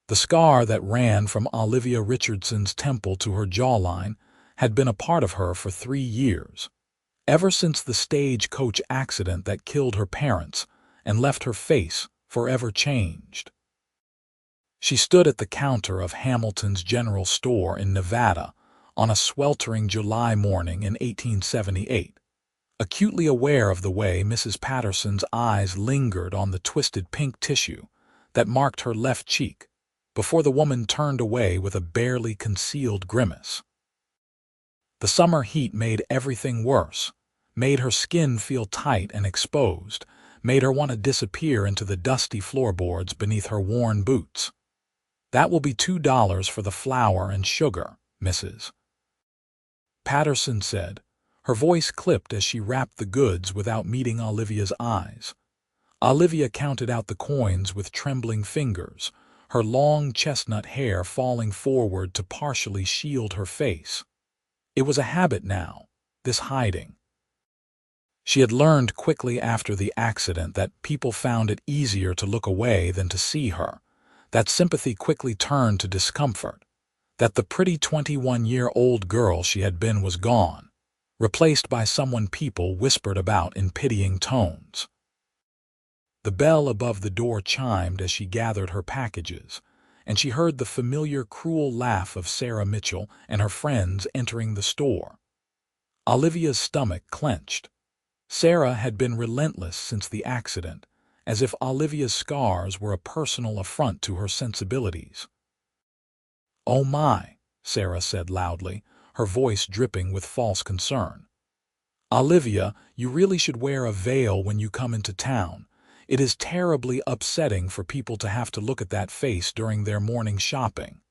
The scar that ran from Olivia Richardson's temple to her jawline had been a part of her for 3 years, ever since the stagecoach accident that killed her parents and left her face forever changed. She stood at the counter of Hamilton's General Store in Nevada on a sweltering July morning in 1878, acutely aware of the way Mrs. Patterson's eyes lingered on the twisted pink tissue that marked her left cheek before the woman turned away with a barely concealed grimace. The summer heat made everything worse, made her skin feel tight and exposed, made her want to disappear into the dusty floorboards beneath her worn boots. "That will be $2 for the flour and sugar, Mrs. Patterson said. Her voice clipped as she wrapped the goods without meeting Olivia's eyes. Olivia counted out the coins with trembling fingers, her long chestnut hair falling forward to partially shield her face. It was a habit now, this hiding. She had learned quickly after the accident that people found it easier to look away than to see her, that sympathy quickly turned to discomfort, that the pretty 21-year-old girl she had been was gone, replaced by someone people whispered about in pitying tones. The bell above the door chimed as she gathered her packages, and she heard the familiar cruel laugh of Sarah Mitchell and her friends entering the store. Olivia's stomach clenched. Sarah had been relentless since the accident, as if Olivia's scars were a personal affront to her sensibilities. "Oh my," Sarah said loudly, her voice dripping with false concern. "Olivia, you really should wear a veil when you come into town. It is terribly upsetting for people to have to look at that face during their morning shopping."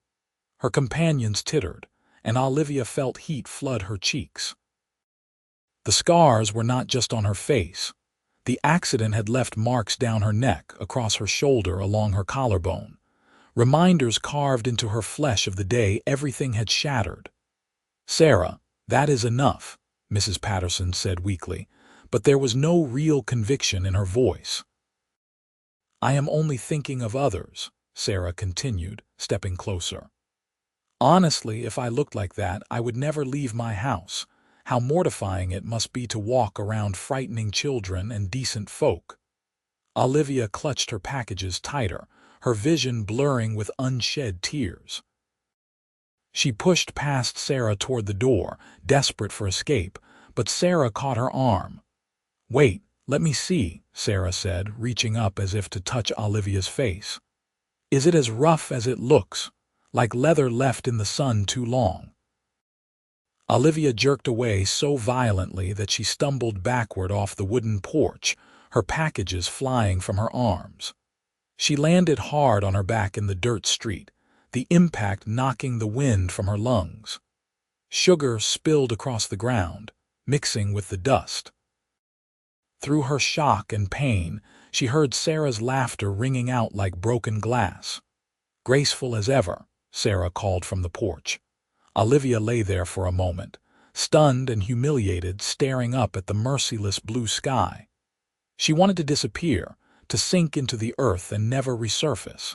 Her companions tittered, and Olivia felt heat flood her cheeks. The scars were not just on her face. The accident had left marks down her neck, across her shoulder, along her collarbone. Reminders carved into her flesh of the day everything had shattered. "Sarah, that is enough," Mrs. Patterson said weakly, but there was no real conviction in her voice. "I am only thinking of others," Sarah continued, stepping closer. "Honestly, if I looked like that, I would never leave my house. How mortifying it must be to walk around frightening children and decent folk." Olivia clutched her packages tighter, her vision blurring with unshed tears. She pushed past Sarah toward the door, desperate for escape, but Sarah caught her arm. "Wait, let me see," Sarah said, reaching up as if to touch Olivia's face. "Is it as rough as it looks, like leather left in the sun too long?" Olivia jerked away so violently that she stumbled backward off the wooden porch, her packages flying from her arms. She landed hard on her back in the dirt street, the impact knocking the wind from her lungs. Sugar spilled across the ground, mixing with the dust. Through her shock and pain, she heard Sarah's laughter ringing out like broken glass. "Graceful as ever," Sarah called from the porch. Olivia lay there for a moment, stunned and humiliated, staring up at the merciless blue sky. She wanted to disappear, to sink into the earth and never resurface.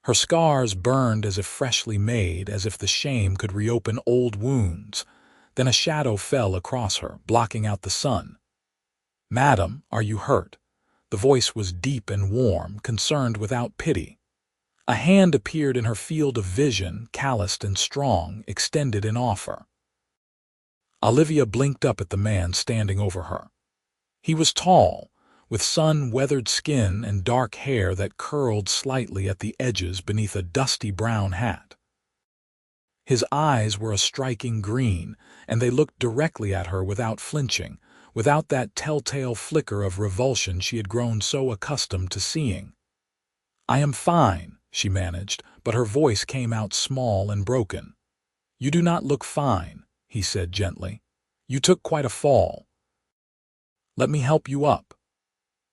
Her scars burned as if freshly made, as if the shame could reopen old wounds. Then a shadow fell across her, blocking out the sun. "Madam, are you hurt?" The voice was deep and warm, concerned without pity. A hand appeared in her field of vision, calloused and strong, extended in offer. Olivia blinked up at the man standing over her. He was tall, with sun-weathered skin and dark hair that curled slightly at the edges beneath a dusty brown hat. His eyes were a striking green, and they looked directly at her without flinching, without that telltale flicker of revulsion she had grown so accustomed to seeing. "I am fine," she managed, but her voice came out small and broken. "You do not look fine," he said gently. "You took quite a fall. Let me help you up."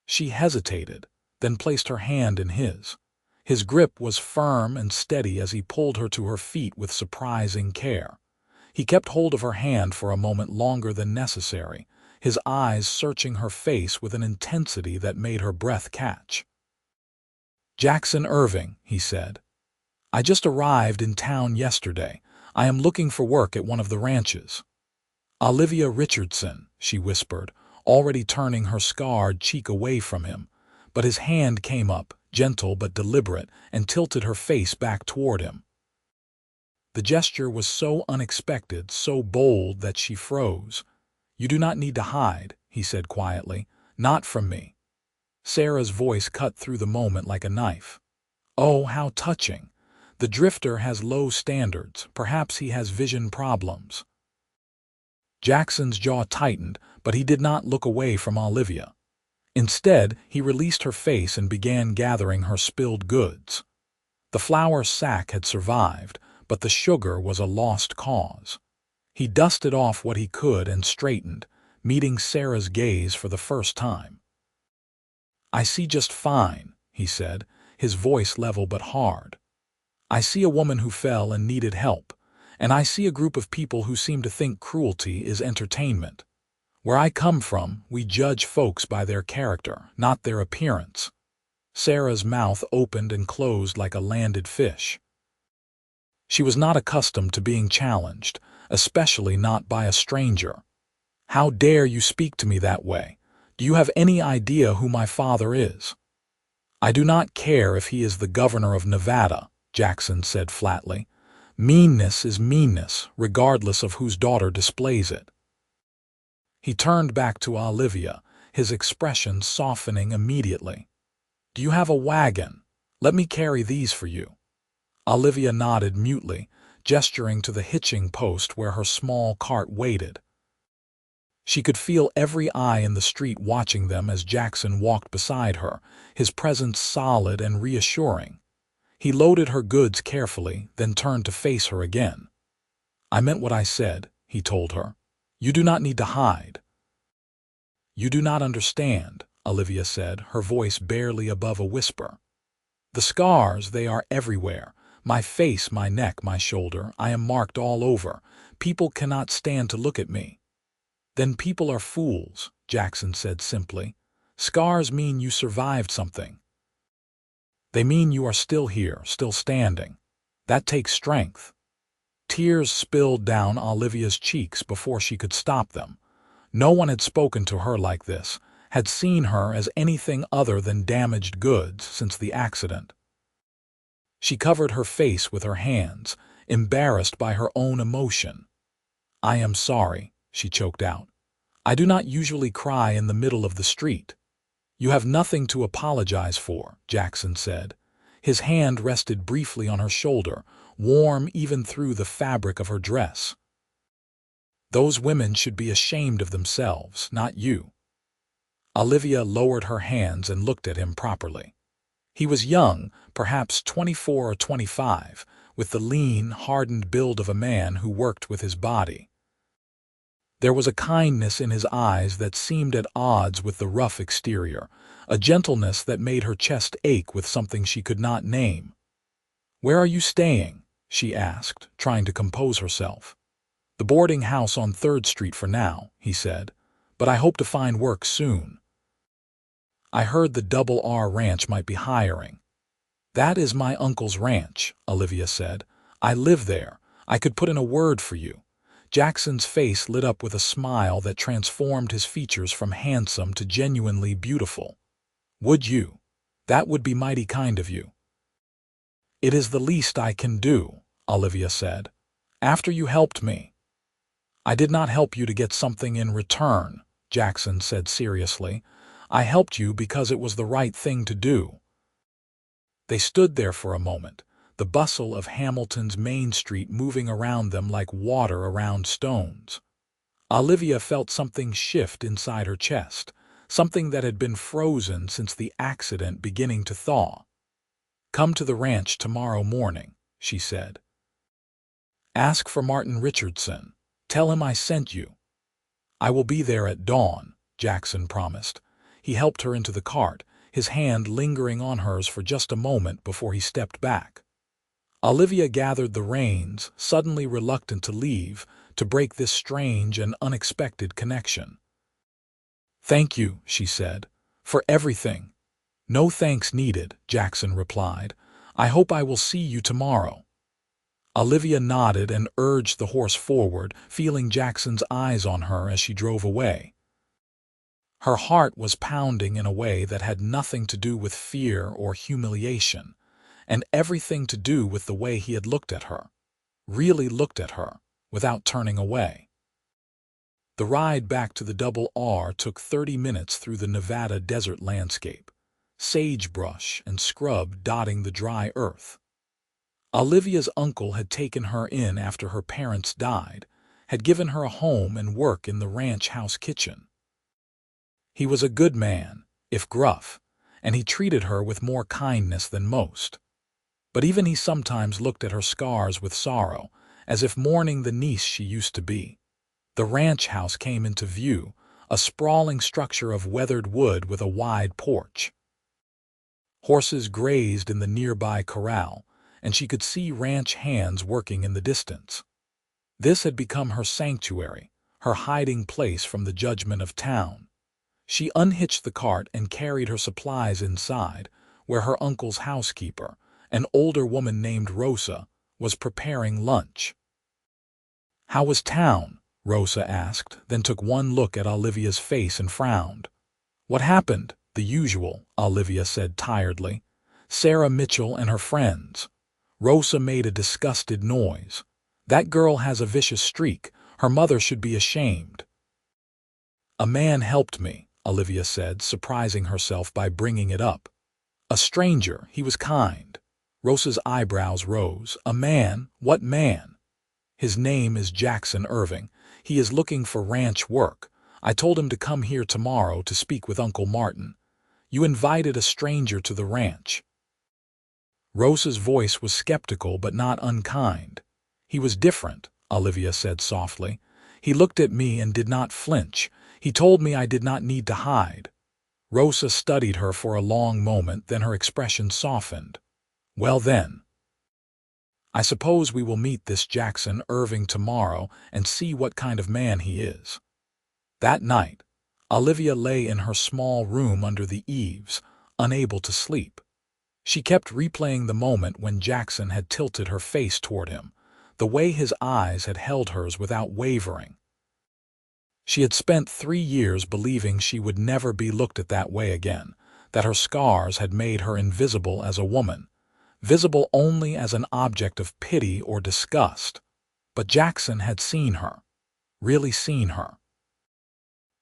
She hesitated, then placed her hand in his. His grip was firm and steady as he pulled her to her feet with surprising care. He kept hold of her hand for a moment longer than necessary, his eyes searching her face with an intensity that made her breath catch. Jackson Irving, he said. I just arrived in town yesterday. I am looking for work at one of the ranches. Olivia Richardson, she whispered, already turning her scarred cheek away from him, but his hand came up, gentle but deliberate, and tilted her face back toward him. The gesture was so unexpected, so bold that she froze. You do not need to hide, he said quietly. Not from me. Sarah's voice cut through the moment like a knife. Oh, how touching. The drifter has low standards. Perhaps he has vision problems. Jackson's jaw tightened, but he did not look away from Olivia. Instead, he released her face and began gathering her spilled goods. The flour sack had survived, but the sugar was a lost cause. He dusted off what he could and straightened, meeting Sarah's gaze for the first time. I see just fine, he said, his voice level but hard. I see a woman who fell and needed help, and I see a group of people who seem to think cruelty is entertainment. Where I come from, we judge folks by their character, not their appearance. Sarah's mouth opened and closed like a landed fish. She was not accustomed to being challenged, especially not by a stranger. How dare you speak to me that way? Do you have any idea who my father is? I do not care if he is the governor of Nevada, Jackson said flatly. Meanness is meanness, regardless of whose daughter displays it. He turned back to Olivia, his expression softening immediately. Do you have a wagon? Let me carry these for you. Olivia nodded mutely, gesturing to the hitching post where her small cart waited. She could feel every eye in the street watching them as Jackson walked beside her, his presence solid and reassuring. He loaded her goods carefully, then turned to face her again. I meant what I said, he told her. You do not need to hide. You do not understand, Olivia said, her voice barely above a whisper. The scars, they are everywhere. My face, my neck, my shoulder, I am marked all over. People cannot stand to look at me. Then people are fools, Jackson said simply. Scars mean you survived something. They mean you are still here, still standing. That takes strength. Tears spilled down Olivia's cheeks before she could stop them. No one had spoken to her like this, had seen her as anything other than damaged goods since the accident. She covered her face with her hands, embarrassed by her own emotion. I am sorry, she choked out. I do not usually cry in the middle of the street. You have nothing to apologize for, Jackson said. His hand rested briefly on her shoulder, warm even through the fabric of her dress. Those women should be ashamed of themselves, not you. Olivia lowered her hands and looked at him properly. He was young, perhaps 24 or 25, with the lean, hardened build of a man who worked with his body. There was a kindness in his eyes that seemed at odds with the rough exterior, a gentleness that made her chest ache with something she could not name. Where are you staying? She asked, trying to compose herself. The boarding house on 3rd Street for now, he said, but I hope to find work soon. I heard the Double R Ranch might be hiring. That is my uncle's ranch, Olivia said. I live there. I could put in a word for you. Jackson's face lit up with a smile that transformed his features from handsome to genuinely beautiful. Would you? That would be mighty kind of you. It is the least I can do, Olivia said. After you helped me. I did not help you to get something in return, Jackson said seriously. I helped you because it was the right thing to do. They stood there for a moment, the bustle of Hamilton's Main Street moving around them like water around stones. Olivia felt something shift inside her chest, something that had been frozen since the accident beginning to thaw. Come to the ranch tomorrow morning, she said. Ask for Martin Richardson. Tell him I sent you. I will be there at dawn, Jackson promised. He helped her into the cart, his hand lingering on hers for just a moment before he stepped back. Olivia gathered the reins, suddenly reluctant to leave, to break this strange and unexpected connection. Thank you, she said, for everything. "No thanks needed," Jackson replied. "I hope I will see you tomorrow." Olivia nodded and urged the horse forward, feeling Jackson's eyes on her as she drove away. Her heart was pounding in a way that had nothing to do with fear or humiliation, and everything to do with the way he had looked at her, really looked at her, without turning away. The ride back to the Double R took 30 minutes through the Nevada desert landscape, sagebrush and scrub dotting the dry earth. Olivia's uncle had taken her in after her parents died, had given her a home and work in the ranch house kitchen. He was a good man, if gruff, and he treated her with more kindness than most. But even he sometimes looked at her scars with sorrow, as if mourning the niece she used to be. The ranch house came into view, a sprawling structure of weathered wood with a wide porch. Horses grazed in the nearby corral, and she could see ranch hands working in the distance. This had become her sanctuary, her hiding place from the judgment of town. She unhitched the cart and carried her supplies inside, where her uncle's housekeeper, an older woman named Rosa, was preparing lunch. "How was town?" Rosa asked, then took one look at Olivia's face and frowned. "What happened?" "The usual," Olivia said tiredly. "Sarah Mitchell and her friends." Rosa made a disgusted noise. "That girl has a vicious streak. Her mother should be ashamed." "A man helped me," Olivia said, surprising herself by bringing it up. "A stranger. He was kind." Rosa's eyebrows rose. "A man? What man?" "His name is Jackson Irving. He is looking for ranch work. I told him to come here tomorrow to speak with Uncle Martin. You invited a stranger to the ranch." Rosa's voice was skeptical but not unkind. "He was different," Olivia said softly. "He looked at me and did not flinch. He told me I did not need to hide." Rosa studied her for a long moment, then her expression softened. "Well then, I suppose we will meet this Jackson Irving tomorrow and see what kind of man he is." That night, Olivia lay in her small room under the eaves, unable to sleep. She kept replaying the moment when Jackson had tilted her face toward him, the way his eyes had held hers without wavering. She had spent 3 years believing she would never be looked at that way again, that her scars had made her invisible as a woman, visible only as an object of pity or disgust. But Jackson had seen her, really seen her.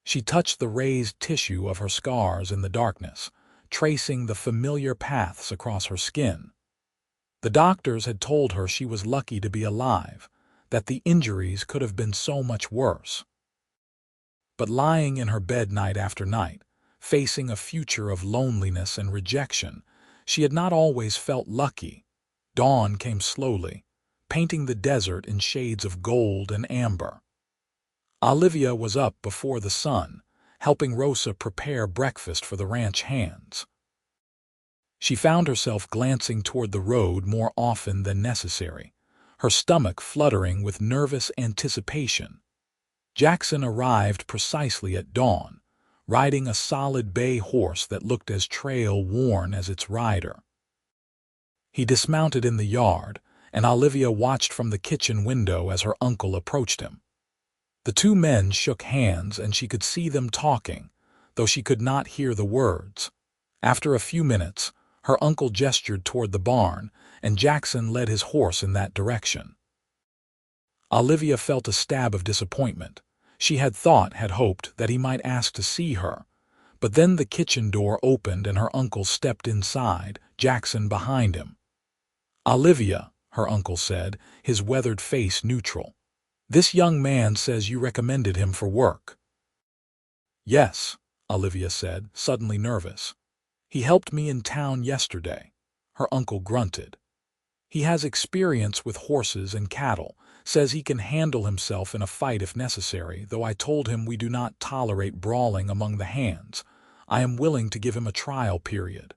She touched the raised tissue of her scars in the darkness, tracing the familiar paths across her skin. The doctors had told her she was lucky to be alive, that the injuries could have been so much worse. But lying in her bed night after night, facing a future of loneliness and rejection, she had not always felt lucky. Dawn came slowly, painting the desert in shades of gold and amber. Olivia was up before the sun, helping Rosa prepare breakfast for the ranch hands. She found herself glancing toward the road more often than necessary, her stomach fluttering with nervous anticipation. Jackson arrived precisely at dawn, riding a solid bay horse that looked as trail-worn as its rider. He dismounted in the yard, and Olivia watched from the kitchen window as her uncle approached him. The two men shook hands, and she could see them talking, though she could not hear the words. After a few minutes, her uncle gestured toward the barn, and Jackson led his horse in that direction. Olivia felt a stab of disappointment. She had hoped that he might ask to see her. But then the kitchen door opened and her uncle stepped inside, Jackson behind him. "Olivia," her uncle said, his weathered face neutral. "This young man says you recommended him for work." "Yes," Olivia said, suddenly nervous. "He helped me in town yesterday." Her uncle grunted. "He has experience with horses and cattle, says he can handle himself in a fight if necessary, though I told him we do not tolerate brawling among the hands. I am willing to give him a trial period."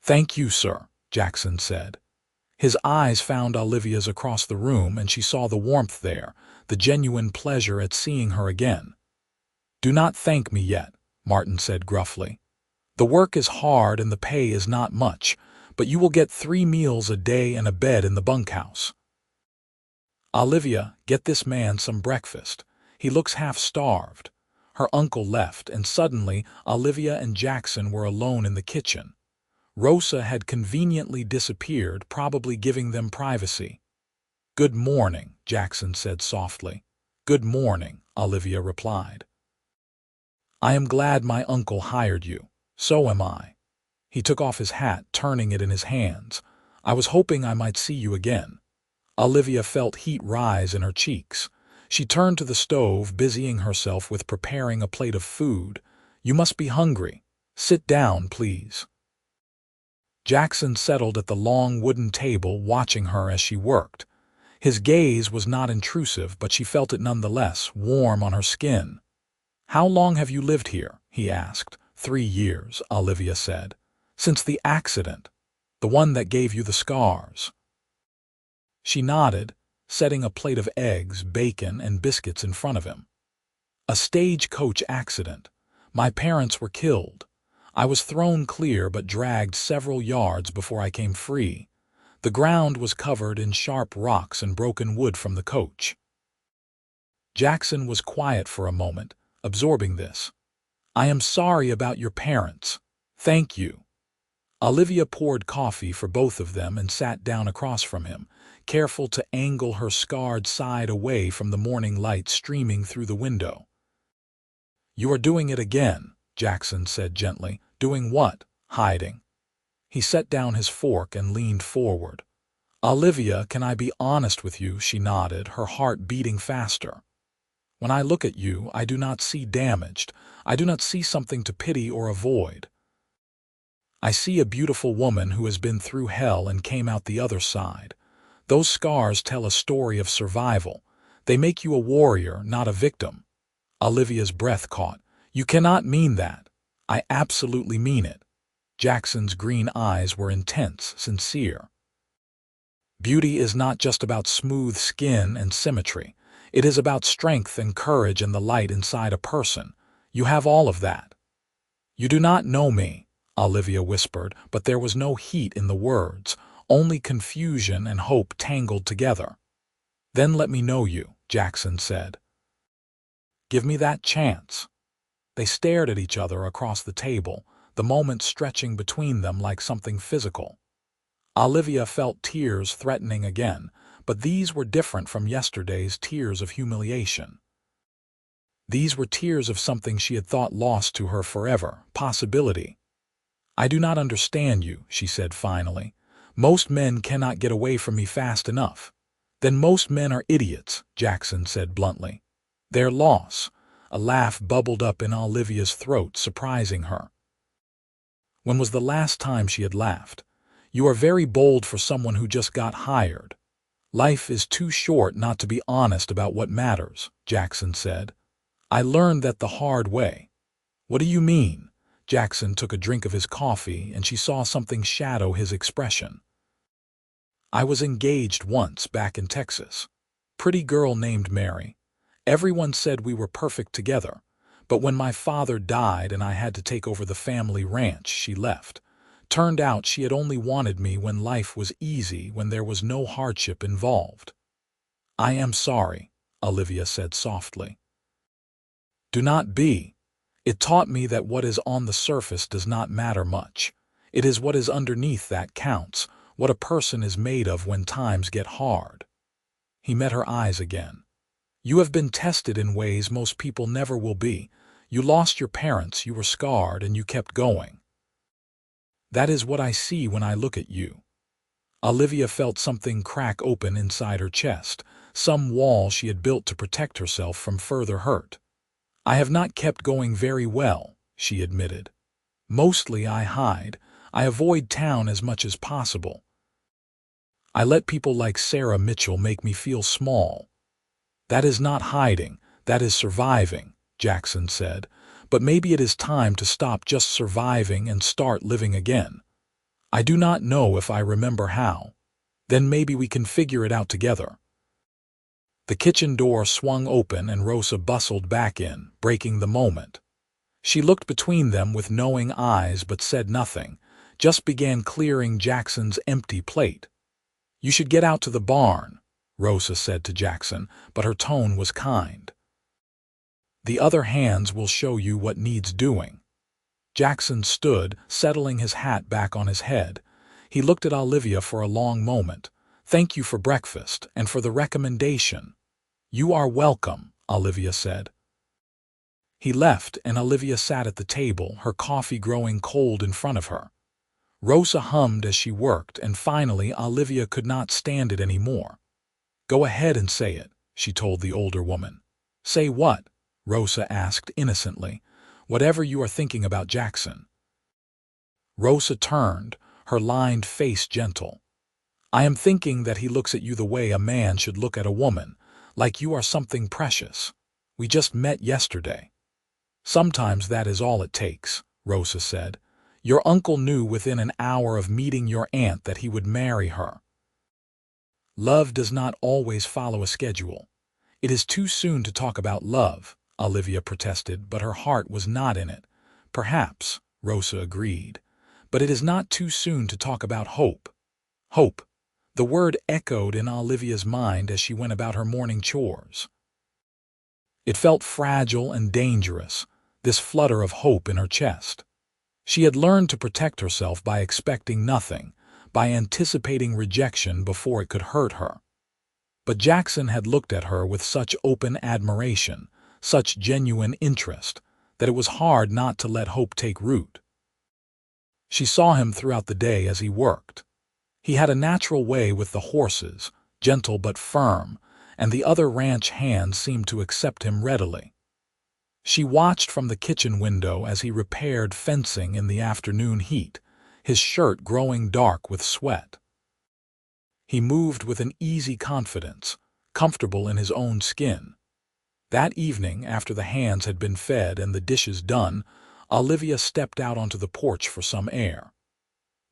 "Thank you, sir," Jackson said. His eyes found Olivia's across the room, and she saw the warmth there, the genuine pleasure at seeing her again. "Do not thank me yet," Martin said gruffly. The work is hard and the pay is not much, but you will get 3 meals a day and a bed in the bunkhouse. Olivia, get this man some breakfast. He looks half-starved. Her uncle left, and suddenly Olivia and Jackson were alone in the kitchen. Rosa had conveniently disappeared, probably giving them privacy. "Good morning," Jackson said softly. "Good morning," Olivia replied. "I am glad my uncle hired you. So am I." He took off his hat, turning it in his hands. "I was hoping I might see you again." Olivia felt heat rise in her cheeks. She turned to the stove, busying herself with preparing a plate of food. "You must be hungry. Sit down, please." Jackson settled at the long wooden table, watching her as she worked. His gaze was not intrusive, but she felt it nonetheless, warm on her skin. "How long have you lived here?" he asked. 3 years, Olivia said. "Since the accident, the one that gave you the scars." She nodded, setting a plate of eggs, bacon, and biscuits in front of him. "A stagecoach accident. My parents were killed. I was thrown clear but dragged several yards before I came free. The ground was covered in sharp rocks and broken wood from the coach." Jackson was quiet for a moment, absorbing this. "I am sorry about your parents. Thank you." Olivia poured coffee for both of them and sat down across from him, careful to angle her scarred side away from the morning light streaming through the window. "You are doing it again," Jackson said gently. "Doing what?" "Hiding." He set down his fork and leaned forward. "Olivia, can I be honest with you?" She nodded, her heart beating faster. "When I look at you, I do not see damaged. I do not see something to pity or avoid. I see a beautiful woman who has been through hell and came out the other side. Those scars tell a story of survival. They make you a warrior, not a victim." Olivia's breath caught. "You cannot mean that." "I absolutely mean it." Jackson's green eyes were intense, sincere. "Beauty is not just about smooth skin and symmetry. It is about strength and courage and the light inside a person. You have all of that." "You do not know me," Olivia whispered, but there was no heat in the words, only confusion and hope tangled together. "Then let me know you," Jackson said. "Give me that chance." They stared at each other across the table, the moment stretching between them like something physical. Olivia felt tears threatening again, but these were different from yesterday's tears of humiliation. These were tears of something she had thought lost to her forever, possibility. "I do not understand you," she said finally. "Most men cannot get away from me fast enough." "Then most men are idiots," Jackson said bluntly. "Their loss." A laugh bubbled up in Olivia's throat, surprising her. When was the last time she had laughed? "You are very bold for someone who just got hired." "Life is too short not to be honest about what matters," Jackson said. "I learned that the hard way." "What do you mean?" Jackson took a drink of his coffee, and she saw something shadow his expression. "I was engaged once back in Texas. Pretty girl named Mary. Everyone said we were perfect together, but when my father died and I had to take over the family ranch, she left. Turned out she had only wanted me when life was easy, when there was no hardship involved." "I am sorry," Olivia said softly. "Do not be. It taught me that what is on the surface does not matter much. It is what is underneath that counts, what a person is made of when times get hard." He met her eyes again. "You have been tested in ways most people never will be. You lost your parents, you were scarred, and you kept going. That is what I see when I look at you." Olivia felt something crack open inside her chest, some wall she had built to protect herself from further hurt. "I have not kept going very well," she admitted. "Mostly I hide. I avoid town as much as possible. I let people like Sarah Mitchell make me feel small." "That is not hiding, that is surviving," Jackson said. "But maybe it is time to stop just surviving and start living again. I do not know if I remember how. Then maybe we can figure it out together." The kitchen door swung open and Rosa bustled back in, breaking the moment. She looked between them with knowing eyes but said nothing, just began clearing Jackson's empty plate. "You should get out to the barn," Rosa said to Jackson, but her tone was kind. "The other hands will show you what needs doing." Jackson stood, settling his hat back on his head. He looked at Olivia for a long moment. "Thank you for breakfast and for the recommendation." "You are welcome," Olivia said. He left, and Olivia sat at the table, her coffee growing cold in front of her. Rosa hummed as she worked, and finally Olivia could not stand it anymore. "Go ahead and say it," she told the older woman. "Say what?" Rosa asked innocently. "Whatever you are thinking about Jackson." Rosa turned, her lined face gentle. "I am thinking that he looks at you the way a man should look at a woman, like you are something precious. We just met yesterday." "Sometimes that is all it takes," Rosa said. "Your uncle knew within an hour of meeting your aunt that he would marry her." "Love does not always follow a schedule. It is too soon to talk about love," Olivia protested, but her heart was not in it. "Perhaps," Rosa agreed, "but it is not too soon to talk about hope." Hope. The word echoed in Olivia's mind as she went about her morning chores. It felt fragile and dangerous, this flutter of hope in her chest. She had learned to protect herself by expecting nothing, by anticipating rejection before it could hurt her. But Jackson had looked at her with such open admiration, such genuine interest, that it was hard not to let hope take root. She saw him throughout the day as he worked. He had a natural way with the horses, gentle but firm, and the other ranch hands seemed to accept him readily. She watched from the kitchen window as he repaired fencing in the afternoon heat, his shirt growing dark with sweat. He moved with an easy confidence, comfortable in his own skin. That evening, after the hands had been fed and the dishes done, Olivia stepped out onto the porch for some air.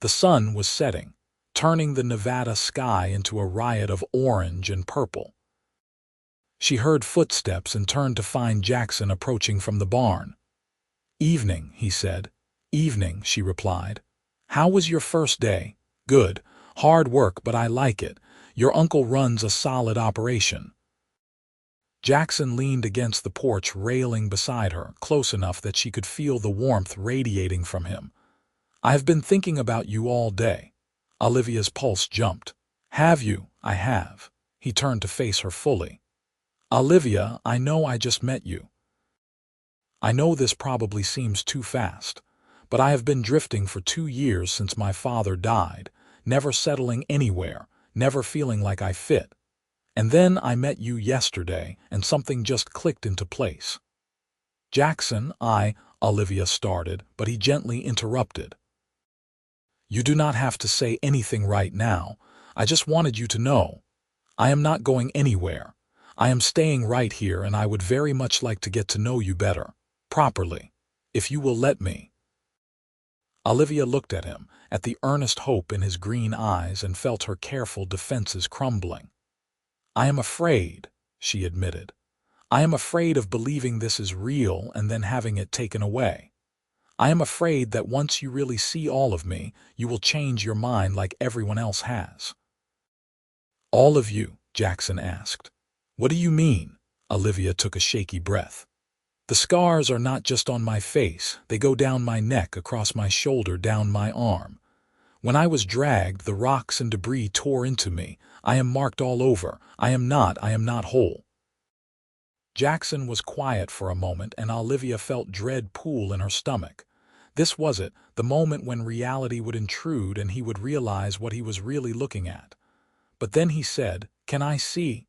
The sun was setting, turning the Nevada sky into a riot of orange and purple. She heard footsteps and turned to find Jackson approaching from the barn. "Evening," he said. "Evening," she replied. "How was your first day?" "Good. Hard work, but I like it. Your uncle runs a solid operation." Jackson leaned against the porch railing beside her, close enough that she could feel the warmth radiating from him. "I have been thinking about you all day." Olivia's pulse jumped. "Have you?" "I have." He turned to face her fully. "Olivia, I know I just met you. I know this probably seems too fast, but I have been drifting for 2 years since my father died, never settling anywhere, never feeling like I fit. And then I met you yesterday, and something just clicked into place." "Jackson, Olivia started, but he gently interrupted. "You do not have to say anything right now. I just wanted you to know. I am not going anywhere. I am staying right here, and I would very much like to get to know you better, properly, if you will let me." Olivia looked at him, at the earnest hope in his green eyes, and felt her careful defenses crumbling. "I am afraid," she admitted. "I am afraid of believing this is real and then having it taken away. I am afraid that once you really see all of me, you will change your mind like everyone else has." "All of you?" Jackson asked. "What do you mean?" Olivia took a shaky breath. "The scars are not just on my face, they go down my neck, across my shoulder, down my arm. When I was dragged, the rocks and debris tore into me. I am marked all over. I am not whole." Jackson was quiet for a moment, and Olivia felt dread pool in her stomach. This was it, the moment when reality would intrude and he would realize what he was really looking at. But then he said, "Can I see?"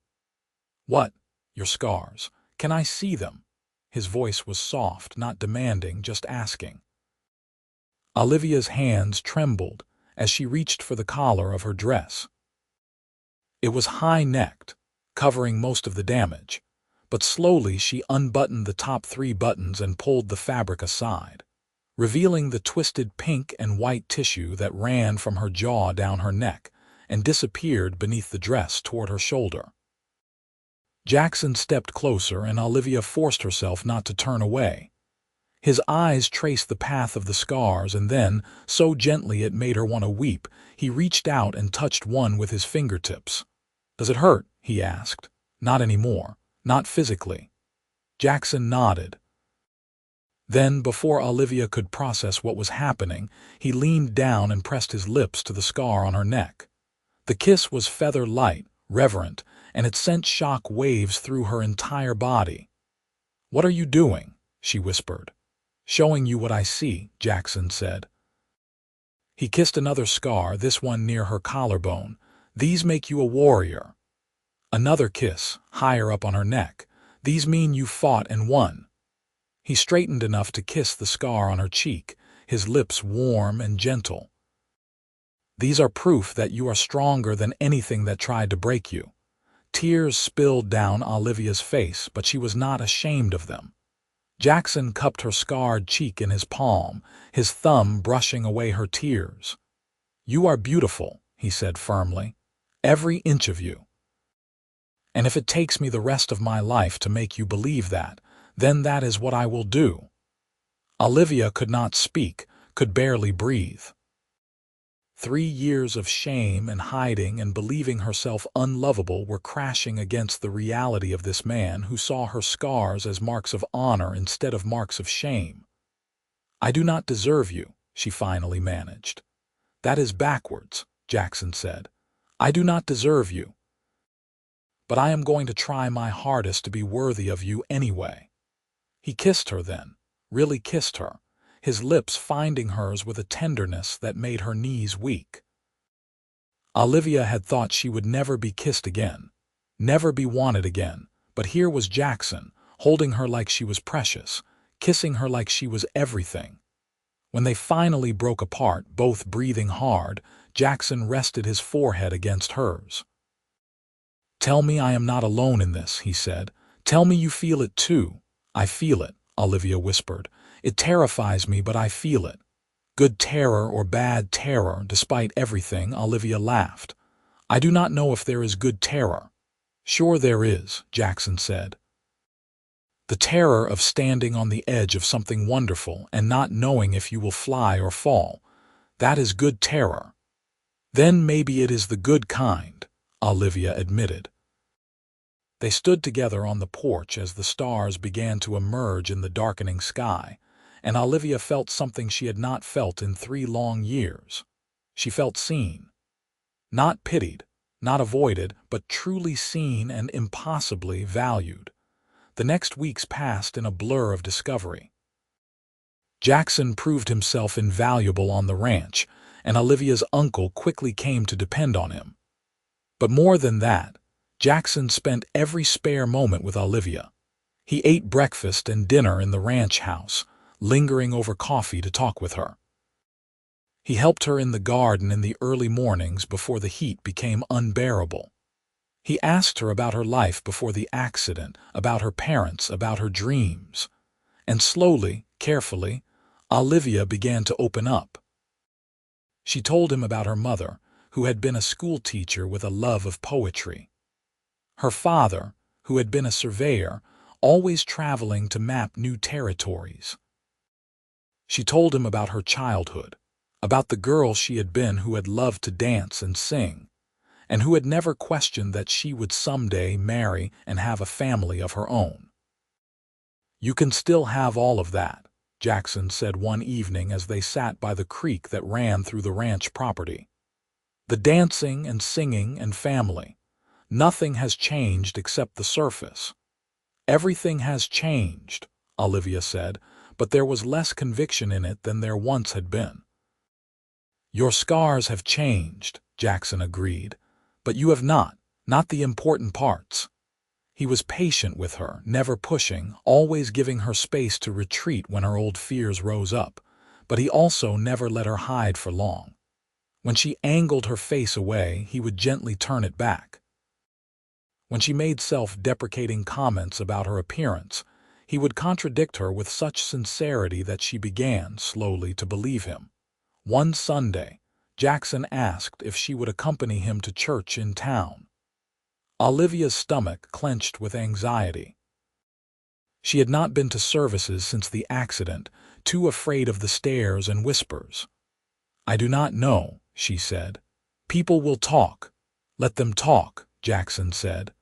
"What?" "Your scars. Can I see them?" His voice was soft, not demanding, just asking. Olivia's hands trembled as she reached for the collar of her dress. It was high-necked, covering most of the damage, but slowly she unbuttoned the top 3 buttons and pulled the fabric aside, revealing the twisted pink and white tissue that ran from her jaw down her neck and disappeared beneath the dress toward her shoulder. Jackson stepped closer, and Olivia forced herself not to turn away. His eyes traced the path of the scars, and then, so gently it made her want to weep, he reached out and touched one with his fingertips. "Does it hurt?" he asked. "Not anymore. Not physically." Jackson nodded. Then, before Olivia could process what was happening, he leaned down and pressed his lips to the scar on her neck. The kiss was feather-light, reverent, and it sent shock waves through her entire body. "What are you doing?" she whispered. "Showing you what I see," Jackson said. He kissed another scar, this one near her collarbone. "These make you a warrior." Another kiss, higher up on her neck. "These mean you fought and won." He straightened enough to kiss the scar on her cheek, his lips warm and gentle. "These are proof that you are stronger than anything that tried to break you." Tears spilled down Olivia's face, but she was not ashamed of them. Jackson cupped her scarred cheek in his palm, his thumb brushing away her tears. "You are beautiful," he said firmly. "Every inch of you. And if it takes me the rest of my life to make you believe that, then that is what I will do." Olivia could not speak, could barely breathe. 3 years of shame and hiding and believing herself unlovable were crashing against the reality of this man who saw her scars as marks of honor instead of marks of shame. "I do not deserve you," she finally managed. "That is backwards," Jackson said. "I do not deserve you. But I am going to try my hardest to be worthy of you anyway." He kissed her then, really kissed her, his lips finding hers with a tenderness that made her knees weak. Olivia had thought she would never be kissed again, never be wanted again, but here was Jackson, holding her like she was precious, kissing her like she was everything. When they finally broke apart, both breathing hard, Jackson rested his forehead against hers. "Tell me I am not alone in this," he said. "Tell me you feel it too." "I feel it," Olivia whispered. "It terrifies me, but I feel it." "Good terror or bad terror, despite everything," Olivia laughed. "I do not know if there is good terror." "Sure there is," Jackson said. "The terror of standing on the edge of something wonderful and not knowing if you will fly or fall. That is good terror." "Then maybe it is the good kind," Olivia admitted. They stood together on the porch as the stars began to emerge in the darkening sky, and Olivia felt something she had not felt in 3 long years. She felt seen. Not pitied, not avoided, but truly seen and impossibly valued. The next weeks passed in a blur of discovery. Jackson proved himself invaluable on the ranch, and Olivia's uncle quickly came to depend on him. But more than that, Jackson spent every spare moment with Olivia. He ate breakfast and dinner in the ranch house, lingering over coffee to talk with her. He helped her in the garden in the early mornings before the heat became unbearable. He asked her about her life before the accident, about her parents, about her dreams. And slowly, carefully, Olivia began to open up. She told him about her mother, who had been a school teacher with a love of poetry. Her father, who had been a surveyor, always traveling to map new territories. She told him about her childhood, about the girl she had been who had loved to dance and sing, and who had never questioned that she would someday marry and have a family of her own. "You can still have all of that," Jackson said one evening as they sat by the creek that ran through the ranch property. "The dancing and singing and family. Nothing has changed except the surface." "Everything has changed," Olivia said, but there was less conviction in it than there once had been. "Your scars have changed," Jackson agreed, "but you have not the important parts." He was patient with her, never pushing, always giving her space to retreat when her old fears rose up, but he also never let her hide for long. When she angled her face away, he would gently turn it back. When she made self-deprecating comments about her appearance, he would contradict her with such sincerity that she began, slowly, to believe him. One Sunday, Jackson asked if she would accompany him to church in town. Olivia's stomach clenched with anxiety. She had not been to services since the accident, too afraid of the stares and whispers. "I do not know," she said. "People will talk." "Let them talk," Jackson said.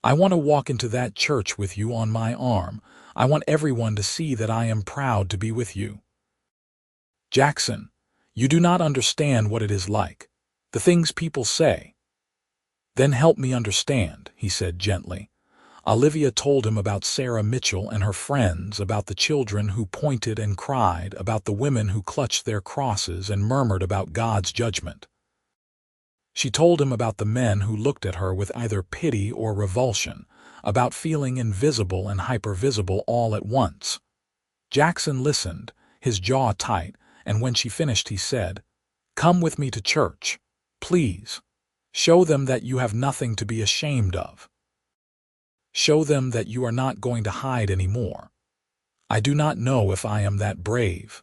"I want to walk into that church with you on my arm. I want everyone to see that I am proud to be with you." "Jackson, you do not understand what it is like. The things people say." "Then help me understand," he said gently. Olivia told him about Sarah Mitchell and her friends, about the children who pointed and cried, about the women who clutched their crosses and murmured about God's judgment. She told him about the men who looked at her with either pity or revulsion, about feeling invisible and hypervisible all at once. Jackson listened, his jaw tight, and when she finished he said, "Come with me to church. Please. Show them that you have nothing to be ashamed of. Show them that you are not going to hide anymore." "I do not know if I am that brave."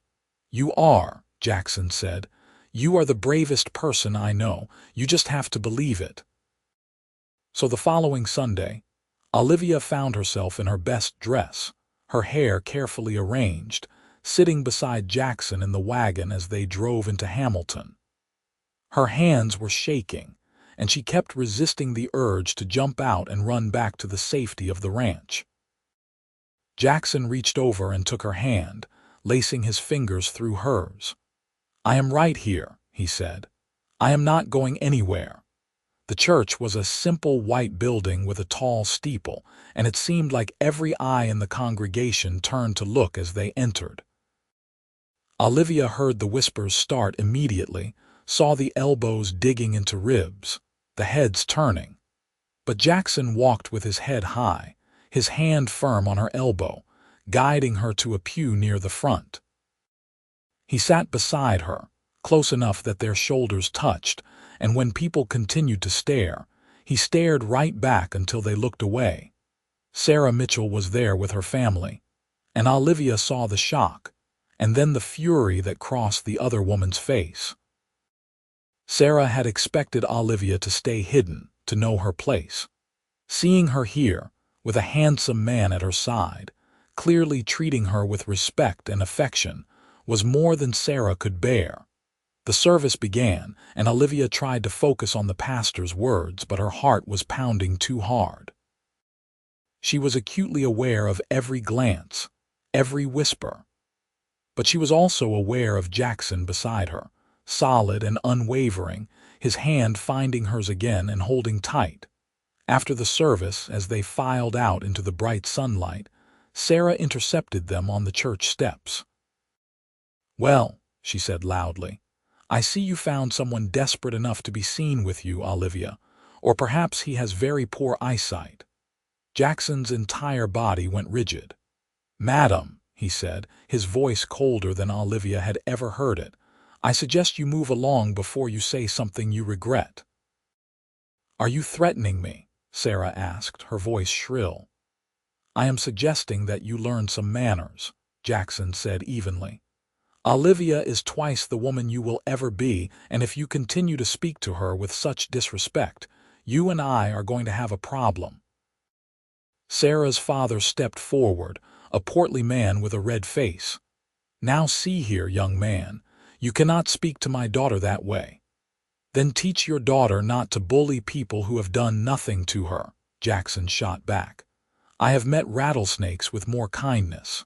"You are," Jackson said. "You are the bravest person I know. You just have to believe it." So the following Sunday, Olivia found herself in her best dress, her hair carefully arranged, sitting beside Jackson in the wagon as they drove into Hamilton. Her hands were shaking, and she kept resisting the urge to jump out and run back to the safety of the ranch. Jackson reached over and took her hand, lacing his fingers through hers. "I am right here," he said. "I am not going anywhere." The church was a simple white building with a tall steeple, and it seemed like every eye in the congregation turned to look as they entered. Olivia heard the whispers start immediately, saw the elbows digging into ribs, the heads turning. But Jackson walked with his head high, his hand firm on her elbow, guiding her to a pew near the front. He sat beside her, close enough that their shoulders touched, and when people continued to stare, he stared right back until they looked away. Sarah Mitchell was there with her family, and Olivia saw the shock, and then the fury that crossed the other woman's face. Sarah had expected Olivia to stay hidden, to know her place. Seeing her here, with a handsome man at her side, clearly treating her with respect and affection, was more than Sarah could bear. The service began, and Olivia tried to focus on the pastor's words, but her heart was pounding too hard. She was acutely aware of every glance, every whisper. But she was also aware of Jackson beside her, solid and unwavering, his hand finding hers again and holding tight. After the service, as they filed out into the bright sunlight, Sarah intercepted them on the church steps. "Well," she said loudly, "I see you found someone desperate enough to be seen with you, Olivia, or perhaps he has very poor eyesight." Jackson's entire body went rigid. "Madam," he said, his voice colder than Olivia had ever heard it, "I suggest you move along before you say something you regret." "Are you threatening me?" Sarah asked, her voice shrill. "I am suggesting that you learn some manners," Jackson said evenly. "Olivia is twice the woman you will ever be, and if you continue to speak to her with such disrespect, you and I are going to have a problem." Sarah's father stepped forward, a portly man with a red face. "Now see here, young man, you cannot speak to my daughter that way." "Then teach your daughter not to bully people who have done nothing to her," Jackson shot back. "I have met rattlesnakes with more kindness."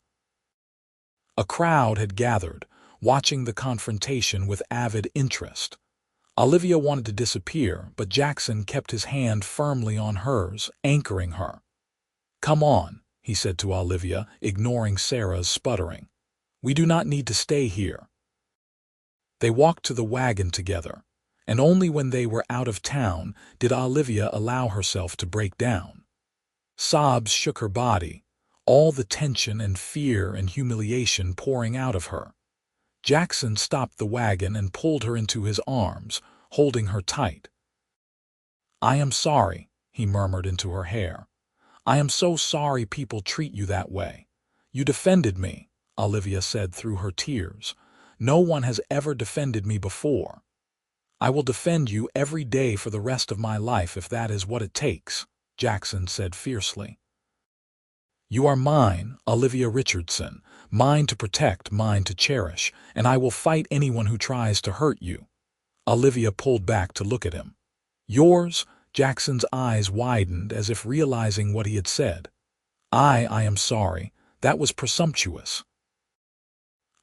A crowd had gathered, watching the confrontation with avid interest. Olivia wanted to disappear, but Jackson kept his hand firmly on hers, anchoring her. "Come on," he said to Olivia, ignoring Sarah's sputtering. "We do not need to stay here." They walked to the wagon together, and only when they were out of town did Olivia allow herself to break down. Sobs shook her body, all the tension and fear and humiliation pouring out of her. Jackson stopped the wagon and pulled her into his arms, holding her tight. "I am sorry," he murmured into her hair. "I am so sorry people treat you that way. You defended me," Olivia said through her tears. "No one has ever defended me before. I will defend you every day for the rest of my life if that is what it takes," Jackson said fiercely. You are mine, Olivia Richardson, mine to protect, mine to cherish, and I will fight anyone who tries to hurt you. Olivia pulled back to look at him. Yours? Jackson's eyes widened as if realizing what he had said. I am sorry. That was presumptuous.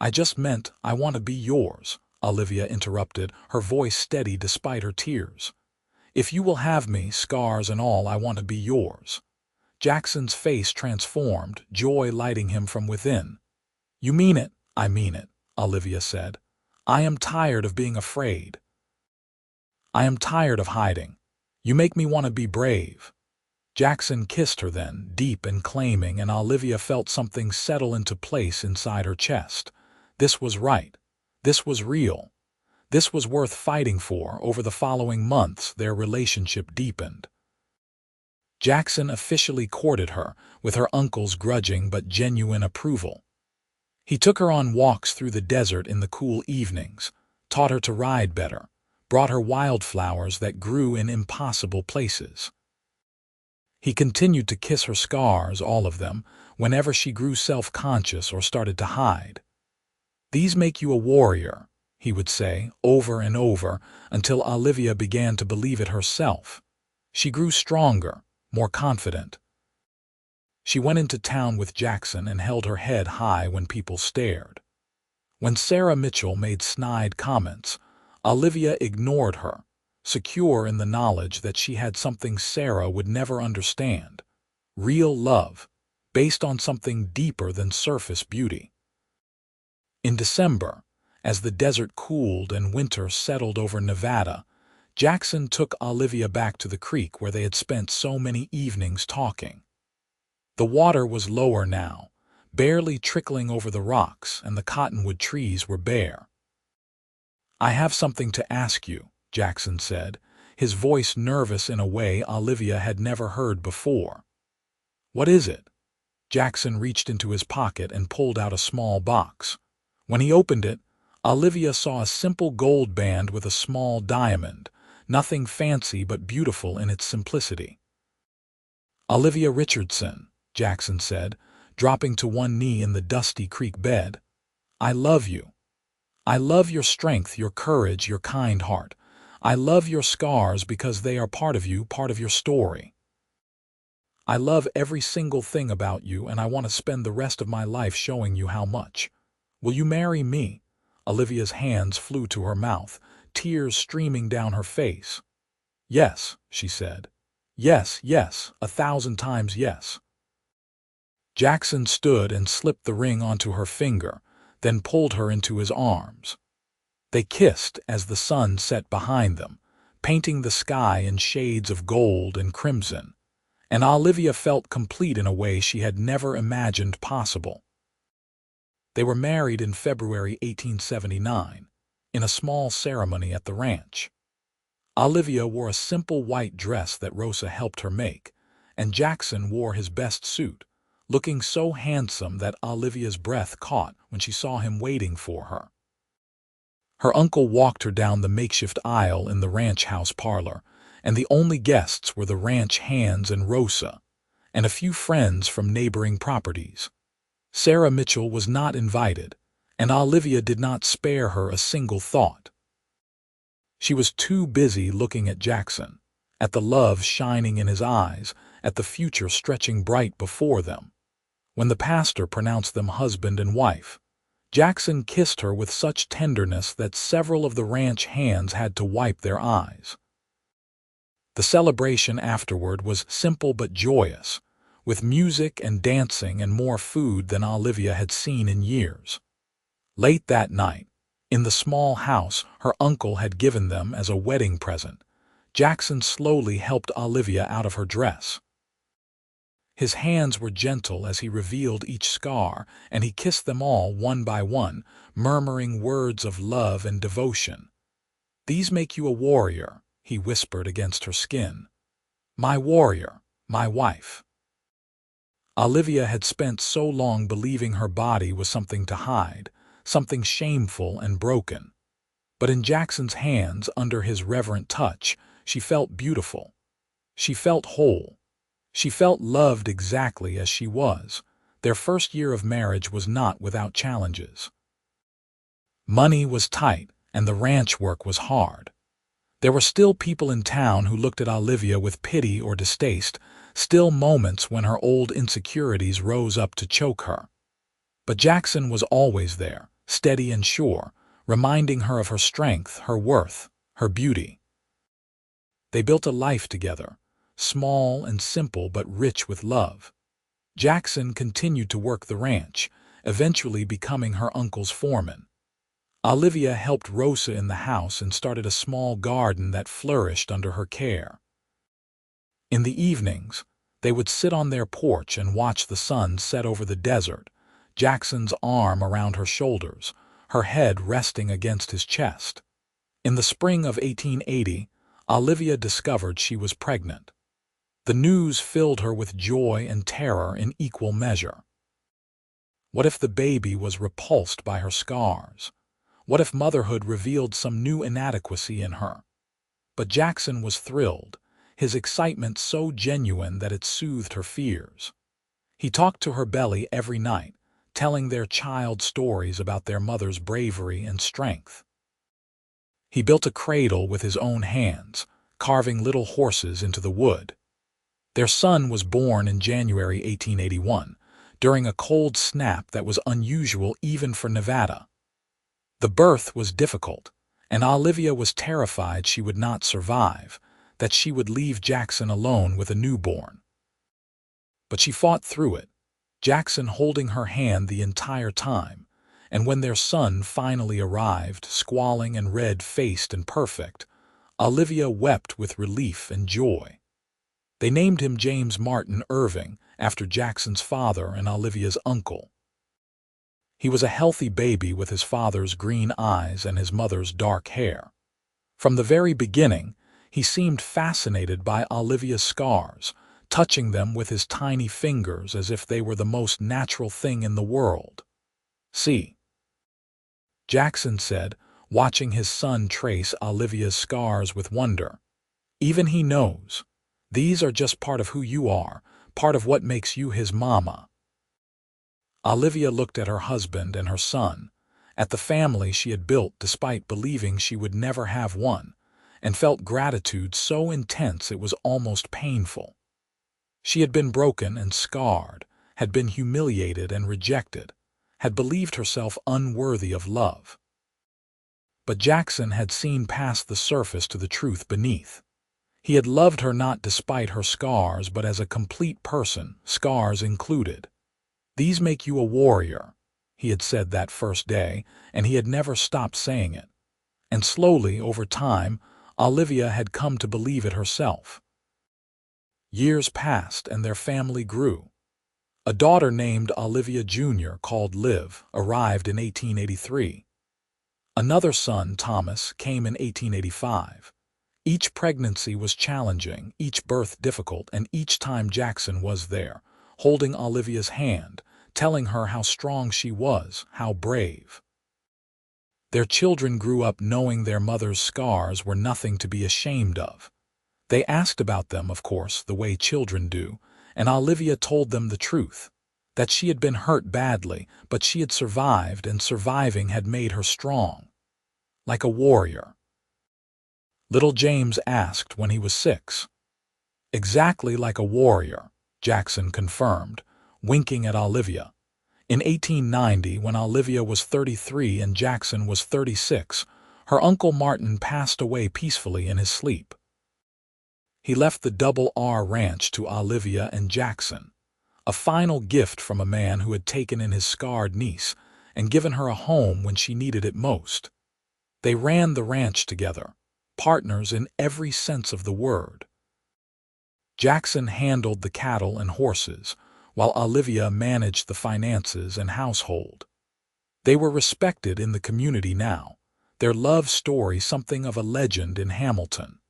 I just meant I want to be yours, Olivia interrupted, her voice steady despite her tears. If you will have me, scars and all, I want to be yours. Jackson's face transformed, joy lighting him from within. You mean it? I mean it, Olivia said. I am tired of being afraid. I am tired of hiding. You make me want to be brave. Jackson kissed her then, deep and claiming, and Olivia felt something settle into place inside her chest. This was right. This was real. This was worth fighting for. Over the following months, their relationship deepened. Jackson officially courted her, with her uncle's grudging but genuine approval. He took her on walks through the desert in the cool evenings, taught her to ride better, brought her wildflowers that grew in impossible places. He continued to kiss her scars, all of them, whenever she grew self-conscious or started to hide. These make you a warrior, he would say, over and over, until Olivia began to believe it herself. She grew stronger, more confident. She went into town with Jackson and held her head high when people stared. When Sarah Mitchell made snide comments, Olivia ignored her, secure in the knowledge that she had something Sarah would never understand. Real love, based on something deeper than surface beauty. In December, as the desert cooled and winter settled over Nevada, Jackson took Olivia back to the creek where they had spent so many evenings talking. The water was lower now, barely trickling over the rocks, and the cottonwood trees were bare. I have something to ask you, Jackson said, his voice nervous in a way Olivia had never heard before. What is it? Jackson reached into his pocket and pulled out a small box. When he opened it, Olivia saw a simple gold band with a small diamond, nothing fancy but beautiful in its simplicity. Olivia Richardson, Jackson said, dropping to one knee in the dusty creek bed. I love you. I love your strength, your courage, your kind heart. I love your scars because they are part of you, part of your story. I love every single thing about you, and I want to spend the rest of my life showing you how much. Will you marry me? Olivia's hands flew to her mouth, tears streaming down her face. Yes, she said. Yes, yes, 1,000 times yes. Jackson stood and slipped the ring onto her finger, then pulled her into his arms. They kissed as the sun set behind them, painting the sky in shades of gold and crimson, and Olivia felt complete in a way she had never imagined possible. They were married in February 1879, in a small ceremony at the ranch. Olivia wore a simple white dress that Rosa helped her make, and Jackson wore his best suit, looking so handsome that Olivia's breath caught when she saw him waiting for her. Her uncle walked her down the makeshift aisle in the ranch house parlor, and the only guests were the ranch hands and Rosa, and a few friends from neighboring properties. Sarah Mitchell was not invited, and Olivia did not spare her a single thought. She was too busy looking at Jackson, at the love shining in his eyes, at the future stretching bright before them. When the pastor pronounced them husband and wife, Jackson kissed her with such tenderness that several of the ranch hands had to wipe their eyes. The celebration afterward was simple but joyous, with music and dancing and more food than Olivia had seen in years. Late that night, in the small house her uncle had given them as a wedding present, Jackson slowly helped Olivia out of her dress. His hands were gentle as he revealed each scar, and he kissed them all one by one, murmuring words of love and devotion. "These make you a warrior," he whispered against her skin. "My warrior, my wife." Olivia had spent so long believing her body was something to hide, something shameful and broken. But in Jackson's hands, under his reverent touch, she felt beautiful. She felt whole. She felt loved exactly as she was. Their first year of marriage was not without challenges. Money was tight, and the ranch work was hard. There were still people in town who looked at Olivia with pity or distaste, still moments when her old insecurities rose up to choke her. But Jackson was always there, steady and sure, reminding her of her strength, her worth, her beauty. They built a life together, small and simple but rich with love. Jackson continued to work the ranch, eventually becoming her uncle's foreman. Olivia helped Rosa in the house and started a small garden that flourished under her care. In the evenings, they would sit on their porch and watch the sun set over the desert, Jackson's arm around her shoulders, her head resting against his chest. In the spring of 1880, Olivia discovered she was pregnant. The news filled her with joy and terror in equal measure. What if the baby was repulsed by her scars? What if motherhood revealed some new inadequacy in her? But Jackson was thrilled, his excitement so genuine that it soothed her fears. He talked to her belly every night, telling their child stories about their mother's bravery and strength. He built a cradle with his own hands, carving little horses into the wood. Their son was born in January 1881, during a cold snap that was unusual even for Nevada. The birth was difficult, and Olivia was terrified she would not survive, that she would leave Jackson alone with a newborn. But she fought through it, Jackson holding her hand the entire time, and when their son finally arrived, squalling and red-faced and perfect, Olivia wept with relief and joy. They named him James Martin Irving, after Jackson's father and Olivia's uncle. He was a healthy baby with his father's green eyes and his mother's dark hair. From the very beginning, he seemed fascinated by Olivia's scars, touching them with his tiny fingers as if they were the most natural thing in the world. "See," Jackson said, watching his son trace Olivia's scars with wonder. "Even he knows. These are just part of who you are, part of what makes you his mama." Olivia looked at her husband and her son, at the family she had built despite believing she would never have one, and felt gratitude so intense it was almost painful. She had been broken and scarred, had been humiliated and rejected, had believed herself unworthy of love. But Jackson had seen past the surface to the truth beneath. He had loved her not despite her scars, but as a complete person, scars included. "These make you a warrior," he had said that first day, and he had never stopped saying it. And slowly, over time, Olivia had come to believe it herself. Years passed and their family grew. A daughter named Olivia Jr., called Liv, arrived in 1883. Another son, Thomas, came in 1885. Each pregnancy was challenging, each birth difficult, and each time Jackson was there, holding Olivia's hand, telling her how strong she was, how brave. Their children grew up knowing their mother's scars were nothing to be ashamed of. They asked about them, of course, the way children do, and Olivia told them the truth, that she had been hurt badly, but she had survived, and surviving had made her strong. Like a warrior. Little James asked when he was 6. "Exactly like a warrior," Jackson confirmed, winking at Olivia. In 1890, when Olivia was 33 and Jackson was 36, her Uncle Martin passed away peacefully in his sleep. He left the Double R Ranch to Olivia and Jackson, a final gift from a man who had taken in his scarred niece and given her a home when she needed it most. They ran the ranch together, partners in every sense of the word. Jackson handled the cattle and horses, while Olivia managed the finances and household. They were respected in the community now, their love story something of a legend in Hamilton.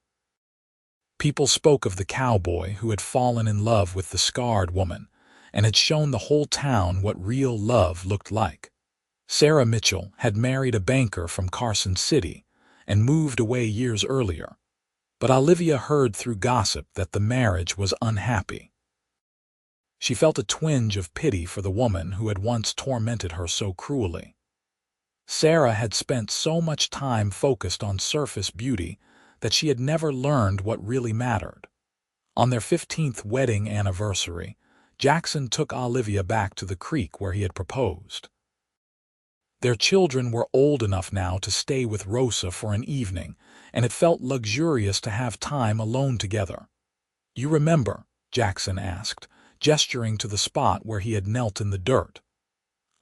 People spoke of the cowboy who had fallen in love with the scarred woman and had shown the whole town what real love looked like. Sarah Mitchell had married a banker from Carson City and moved away years earlier, but Olivia heard through gossip that the marriage was unhappy. She felt a twinge of pity for the woman who had once tormented her so cruelly. Sarah had spent so much time focused on surface beauty that she had never learned what really mattered. On their 15th wedding anniversary, Jackson took Olivia back to the creek where he had proposed. Their children were old enough now to stay with Rosa for an evening, and it felt luxurious to have time alone together. "You remember?" Jackson asked, gesturing to the spot where he had knelt in the dirt.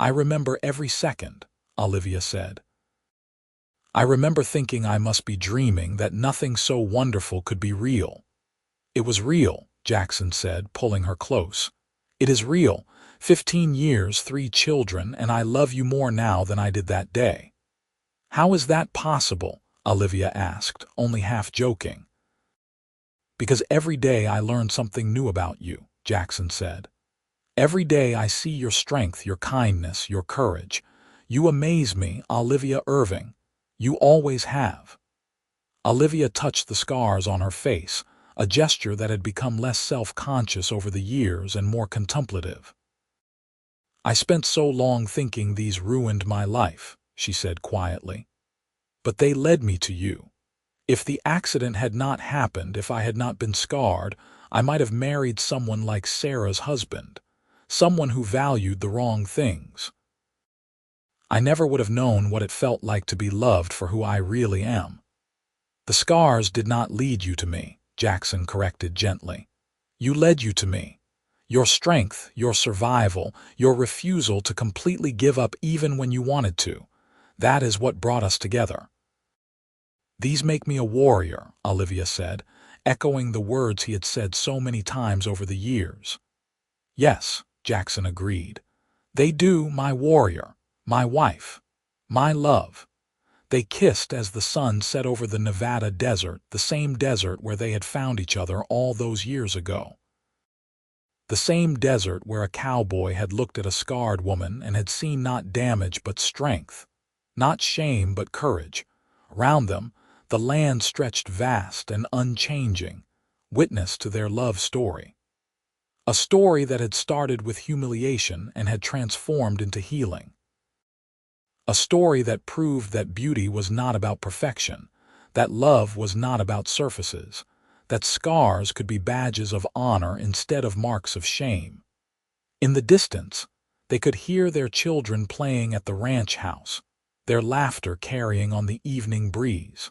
"I remember every second," Olivia said. "I remember thinking I must be dreaming, that nothing so wonderful could be real." "It was real," Jackson said, pulling her close. "It is real. 15 years, 3 children, and I love you more now than I did that day." "How is that possible?" Olivia asked, only half joking. "Because every day I learn something new about you," Jackson said. "Every day I see your strength, your kindness, your courage. You amaze me, Olivia Irving. You always have." Olivia touched the scars on her face, a gesture that had become less self-conscious over the years and more contemplative. "I spent so long thinking these ruined my life," she said quietly. "But they led me to you. If the accident had not happened, if I had not been scarred, I might have married someone like Sarah's husband, someone who valued the wrong things. I never would have known what it felt like to be loved for who I really am." "The scars did not lead you to me," Jackson corrected gently. "You led you to me. Your strength, your survival, your refusal to completely give up even when you wanted to. That is what brought us together." "These make me a warrior," Olivia said, echoing the words he had said so many times over the years. "Yes," Jackson agreed. "They do, my warrior, my wife, my love." They kissed as the sun set over the Nevada desert, the same desert where they had found each other all those years ago. The same desert where a cowboy had looked at a scarred woman and had seen not damage but strength, not shame but courage. Around them, the land stretched vast and unchanging, witness to their love story. A story that had started with humiliation and had transformed into healing. A story that proved that beauty was not about perfection, that love was not about surfaces, that scars could be badges of honor instead of marks of shame. In the distance, they could hear their children playing at the ranch house, their laughter carrying on the evening breeze.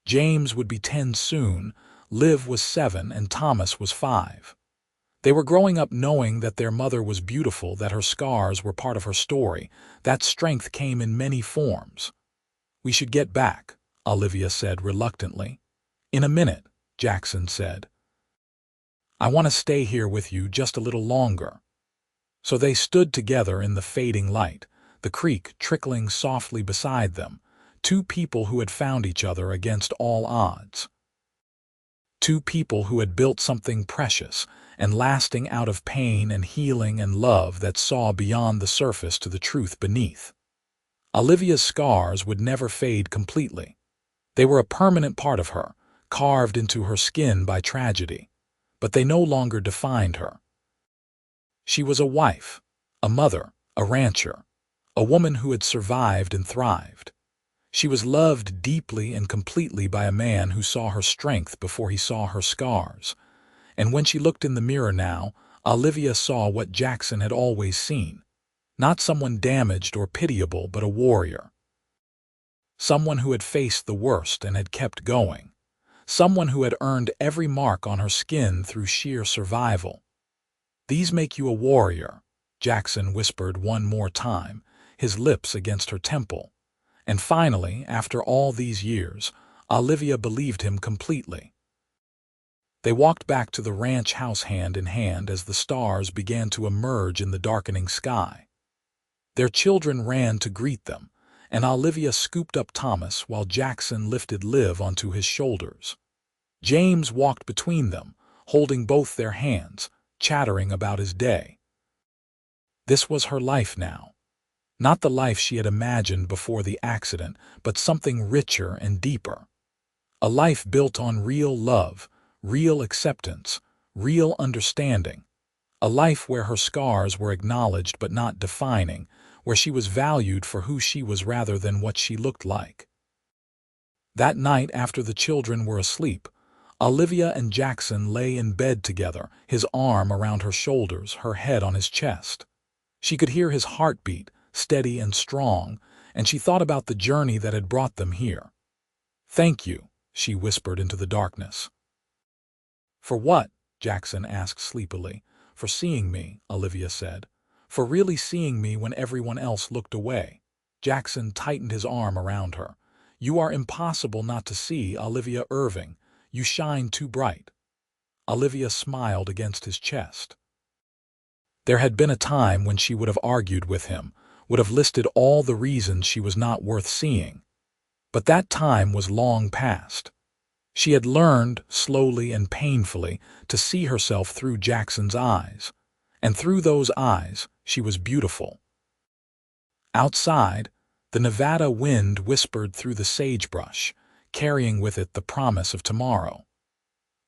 James would be 10 soon, Liv was 7, and Thomas was 5. They were growing up knowing that their mother was beautiful, that her scars were part of her story. That strength came in many forms. "We should get back," Olivia said reluctantly. "In a minute," Jackson said. "I want to stay here with you just a little longer." So they stood together in the fading light, the creek trickling softly beside them, 2 people who had found each other against all odds. 2 people who had built something precious and lasting out of pain and healing and love that saw beyond the surface to the truth beneath. Olivia's scars would never fade completely. They were a permanent part of her, carved into her skin by tragedy, but they no longer defined her. She was a wife, a mother, a rancher, a woman who had survived and thrived. She was loved deeply and completely by a man who saw her strength before he saw her scars. And when she looked in the mirror now, Olivia saw what Jackson had always seen. Not someone damaged or pitiable, but a warrior. Someone who had faced the worst and had kept going. Someone who had earned every mark on her skin through sheer survival. "These make you a warrior," Jackson whispered one more time, his lips against her temple. And finally, after all these years, Olivia believed him completely. They walked back to the ranch house hand in hand as the stars began to emerge in the darkening sky. Their children ran to greet them, and Olivia scooped up Thomas while Jackson lifted Liv onto his shoulders. James walked between them, holding both their hands, chattering about his day. This was her life now. Not the life she had imagined before the accident, but something richer and deeper. A life built on real love, real acceptance, real understanding. A life where her scars were acknowledged but not defining, where she was valued for who she was rather than what she looked like. That night, after the children were asleep, Olivia and Jackson lay in bed together, his arm around her shoulders, her head on his chest. She could hear his heartbeat, steady and strong, and she thought about the journey that had brought them here. "Thank you," she whispered into the darkness. "For what?" Jackson asked sleepily. "For seeing me," Olivia said. "For really seeing me when everyone else looked away." Jackson tightened his arm around her. "You are impossible not to see, Olivia Irving. You shine too bright." Olivia smiled against his chest. There had been a time when she would have argued with him, would have listed all the reasons she was not worth seeing. But that time was long past. She had learned, slowly and painfully, to see herself through Jackson's eyes. And through those eyes, she was beautiful. Outside, the Nevada wind whispered through the sagebrush, carrying with it the promise of tomorrow.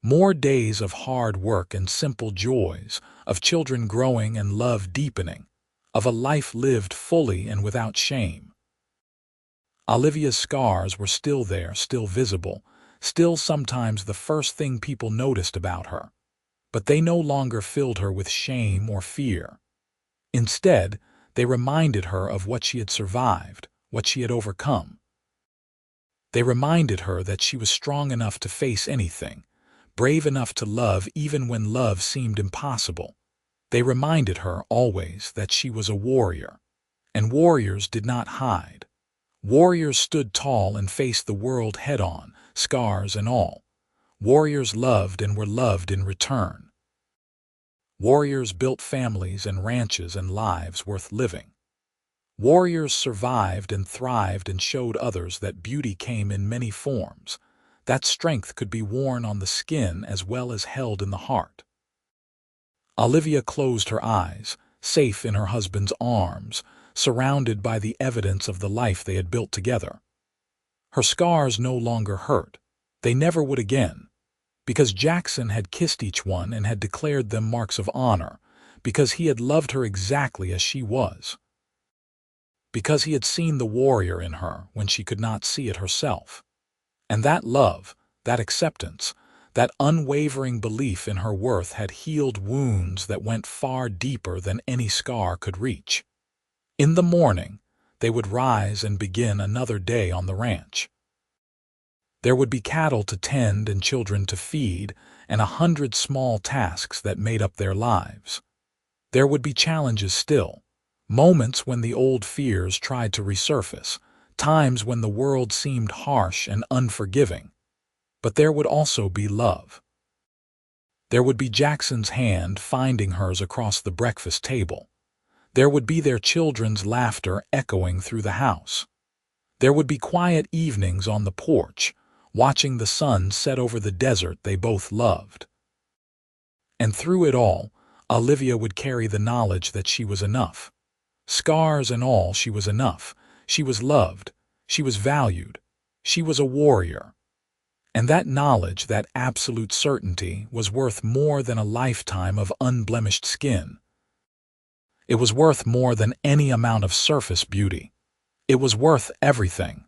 More days of hard work and simple joys, of children growing and love deepening, of a life lived fully and without shame. Olivia's scars were still there, still visible, still sometimes the first thing people noticed about her. But they no longer filled her with shame or fear. Instead, they reminded her of what she had survived, what she had overcome. They reminded her that she was strong enough to face anything, brave enough to love even when love seemed impossible. They reminded her always that she was a warrior. And warriors did not hide. Warriors stood tall and faced the world head-on, scars and all. Warriors loved and were loved in return. Warriors built families and ranches and lives worth living. Warriors survived and thrived and showed others that beauty came in many forms, that strength could be worn on the skin as well as held in the heart. Olivia closed her eyes, safe in her husband's arms, surrounded by the evidence of the life they had built together. Her scars no longer hurt. They never would again. Because Jackson had kissed each one and had declared them marks of honor, because he had loved her exactly as she was. Because he had seen the warrior in her when she could not see it herself. And that love, that acceptance, that unwavering belief in her worth had healed wounds that went far deeper than any scar could reach. In the morning, they would rise and begin another day on the ranch. There would be cattle to tend and children to feed, and 100 small tasks that made up their lives. There would be challenges still, moments when the old fears tried to resurface, times when the world seemed harsh and unforgiving. But there would also be love. There would be Jackson's hand finding hers across the breakfast table. There would be their children's laughter echoing through the house. There would be quiet evenings on the porch, watching the sun set over the desert they both loved. And through it all, Olivia would carry the knowledge that she was enough. Scars and all, she was enough. She was loved. She was valued. She was a warrior. And that knowledge, that absolute certainty, was worth more than a lifetime of unblemished skin. It was worth more than any amount of surface beauty. It was worth everything.